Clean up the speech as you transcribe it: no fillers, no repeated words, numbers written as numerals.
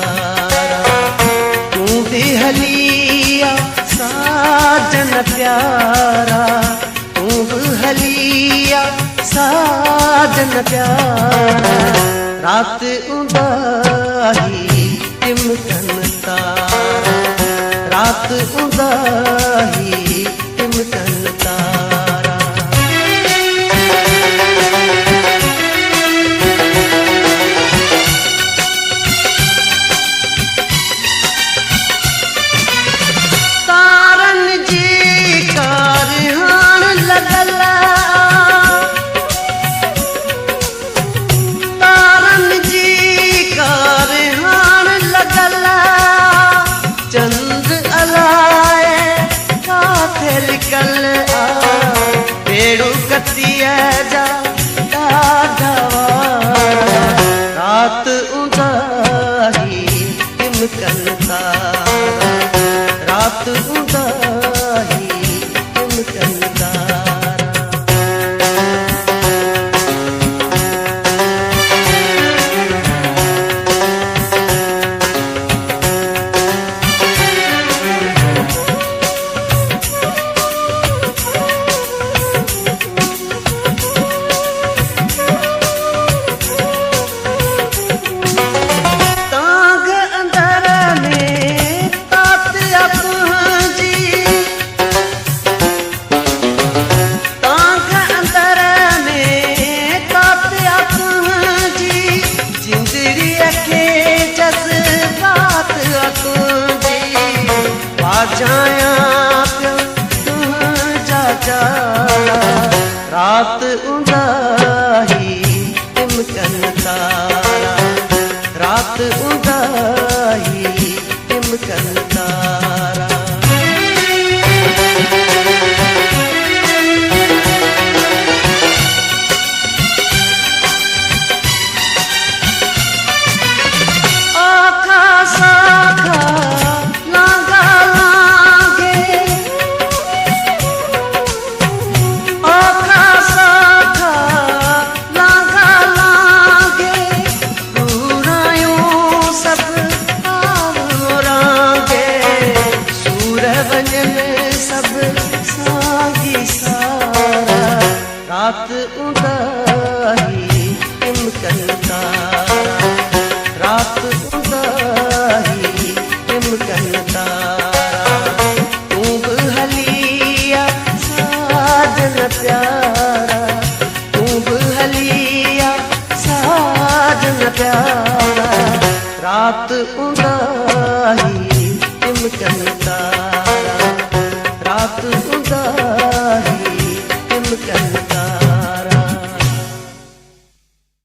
तारा। तू भी हलिया साजन प्यारा, तू भी हलिया साजन प्यारा। रात उदाही टिमकन तारा, रात उदाही टिमकन तारा। तारन जी कारहान लगला, तारन जी कारहान लगला। चंद अलाए काथे निकल आ, पेड़ू कतिया जा ढाढवारा। रात उदाही टिमकन तारा, रात उदाही टिमकन तारा। जाया तुझा चाला। रात उदाही टिमकन तारा, रात उदाही टिमकन तारा। आखा साखा लागा लागे, आखा साखा लागा लागे। पूरायूं सब आवरांगे, सूरवन में सब सागी सारा। रात उदाही टिमकन तारा, रात उदाही टिमकन तारा। तू भी हलिया साजन प्यारा, तू भी हलिया साजन प्यारा। रात उदाही टिमकन तारा, रात उदाही टिमकन